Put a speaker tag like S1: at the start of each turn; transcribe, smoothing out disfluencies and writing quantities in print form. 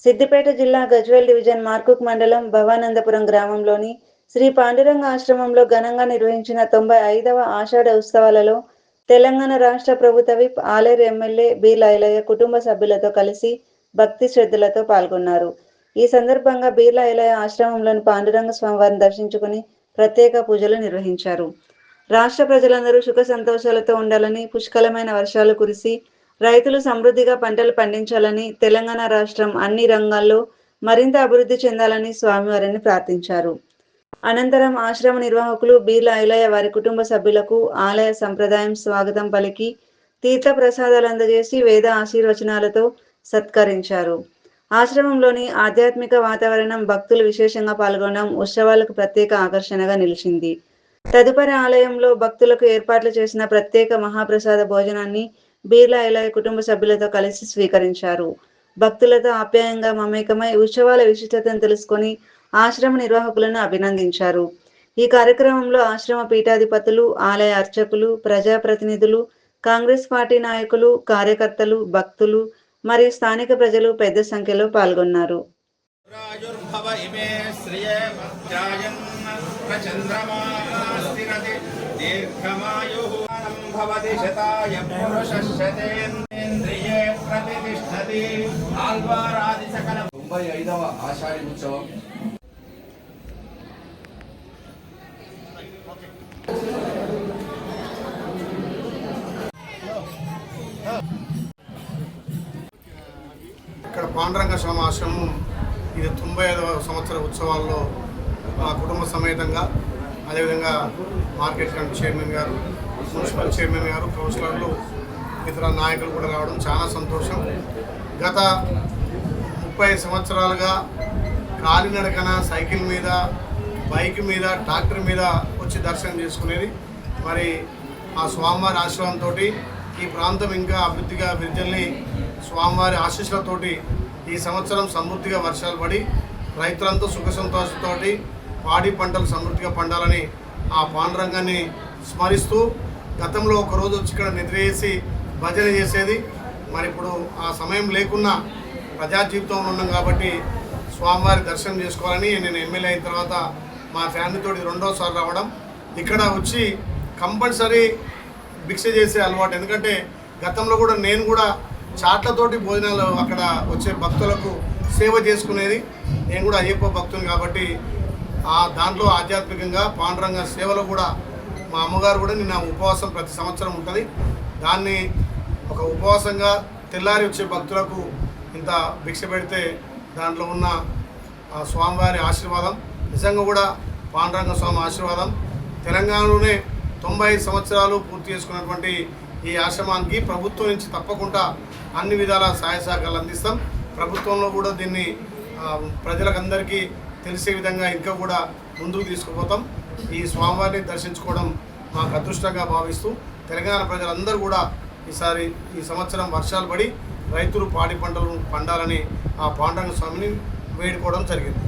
S1: సిద్దిపేట జిల్లా గజ్వేల్ డివిజన్ మార్కుక్ మండలం భవానందపురం గ్రామంలోని శ్రీ పాండురంగ ఆశ్రమంలో ఘనంగా నిర్వహించిన 95వ ఆషాఢ ఉత్సవాలలో తెలంగాణ రాష్ట్ర ప్రభుత్వ whip Aleru MLA B Lailaiah కుటుంబ సభ్యులతో కలిసి భక్తి శ్రద్ధలతో పాల్గొన్నారు. ఈ సందర్భంగా బి లైలయ్య ఆశ్రమంలోని పాండురంగ స్వామివారిని దర్శించుకుని ప్రత్యేక పూజలు నిర్వహించారు. రాష్ట్ర ప్రజలందరూ సుఖ సంతోషాలతో ఉండాలని, పుష్కలమైన వర్షాలు కురిసి రైతులు సమృద్ధిగా పంటలు పండించాలని, తెలంగాణ రాష్ట్రం అన్ని రంగాల్లో మరింత అభివృద్ధి చెందాలని స్వామివారిని ప్రార్థించారు. అనంతరం ఆశ్రమ నిర్వాహకులు బీర్ల ఐలయ్య వారి కుటుంబ సభ్యులకు ఆలయ సంప్రదాయం స్వాగతం పలికి తీర్థ ప్రసాదాలు అందజేసి వేద ఆశీర్వచనాలతో సత్కరించారు. ఆశ్రమంలోని ఆధ్యాత్మిక వాతావరణం, భక్తులు విశేషంగా పాల్గొనడం ఉత్సవాలకు ప్రత్యేక ఆకర్షణగా నిలిచింది. తదుపరి ఆలయంలో భక్తులకు ఏర్పాట్లు చేసిన ప్రత్యేక మహాప్రసాద భోజనాన్ని బీర్ల ఐలయ్య కుటుంబ సభ్యులతో కలిసి స్వీకరించారు. భక్తులతో ఆప్యాయంగా మమేకమై ఉత్సవాల విశిష్టతను తెలుసుకొని ఆశ్రమ నిర్వాహకులను అభినందించారు. ఈ కార్యక్రమంలో ఆశ్రమ పీఠాధిపతులు, ఆలయ అర్చకులు, ప్రజాప్రతినిధులు, కాంగ్రెస్ పార్టీ నాయకులు, కార్యకర్తలు, భక్తులు మరియు స్థానిక ప్రజలు పెద్ద సంఖ్యలో పాల్గొన్నారు.
S2: భవతి శతాయ పురుషశతేంద్రియే ప్రతిష్ఠతి. ఆల్వారాది సకల 95వ ఆషాఢి ఉత్సవం
S3: ఇక్కడ పాండురంగ స్వామి ఆశ్రమం ఇది 95వ సంవత్సర ఉత్సవాల్లో మా కుటుంబ సమేతంగా, అదేవిధంగా మార్కెట్ కమిటీ చైర్మన్ గారు, మున్సిపల్ చైర్మన్ గారు, కౌన్సిలర్లు, ఇతర నాయకులు కూడా రావడం చాలా సంతోషం. గత 30 సంవత్సరాలుగా కాలినడకన, సైకిల్ మీద, బైక్ మీద, ట్రాక్టర్ మీద వచ్చి దర్శనం చేసుకునేది. మరి ఆ స్వామివారి ఆశీర్వాదంతో ఈ ప్రాంతం ఇంకా అభివృద్ధిగా విద్యల్ని స్వామివారి ఆశీస్సులతోటి ఈ సంవత్సరం సమృద్ధిగా వర్షాలు పడి రైతులంతా సుఖ సంతోషంతో పాడి పంటలు సమృద్ధిగా పండాలని ఆ పాండురంగాన్ని స్మరిస్తూ గతంలో ఒకరోజు వచ్చి ఇక్కడ నిద్ర చేసి భజన చేసేది. మరి ఇప్పుడు ఆ సమయం లేకున్నా ప్రజా జీవితంలో ఉన్నాం కాబట్టి స్వామివారి దర్శనం చేసుకోవాలని నేను ఎమ్మెల్యే అయిన తర్వాత మా ఫ్యామిలీతో 2వసారి రావడం, ఇక్కడ వచ్చి కంపల్సరీ భిక్ష చేసే అలవాటు. ఎందుకంటే గతంలో కూడా నేను కూడా చాట్లతోటి భోజనాలు అక్కడ వచ్చే భక్తులకు సేవ చేసుకునేది. నేను కూడా అయ్యప్ప భక్తుని కాబట్టి దాంట్లో ఆధ్యాత్మికంగా పాండురంగ సేవలో కూడా మా అమ్మగారు కూడా నిన్న ఉపవాసం ప్రతి సంవత్సరం ఉంటుంది. దాన్ని ఒక ఉపవాసంగా తెల్లారి వచ్చే భక్తులకు ఇంత భిక్ష పెడితే దాంట్లో ఉన్న స్వామివారి ఆశీర్వాదం నిజంగా కూడా పాండురంగ స్వామి ఆశీర్వాదం. తెలంగాణలోనే 95 సంవత్సరాలు పూర్తి చేసుకున్నటువంటి ఈ ఆశ్రమానికి ప్రభుత్వం నుంచి తప్పకుండా అన్ని విధాల సహాయ సహకారాలు అందిస్తాం. ప్రభుత్వంలో కూడా దీన్ని ప్రజలకందరికీ తెలిసే విధంగా ఇంకా కూడా ముందుకు తీసుకుపోతాం. ఈ స్వామివారిని దర్శించుకోవడం మాకు అదృష్టంగా భావిస్తూ తెలంగాణ ప్రజలందరూ కూడా ఈ సంవత్సరం వర్షాలు పడి రైతులు పాడి పంటలు పండాలని ఆ పాండురంగ స్వామిని వేడుకోవడం జరిగింది.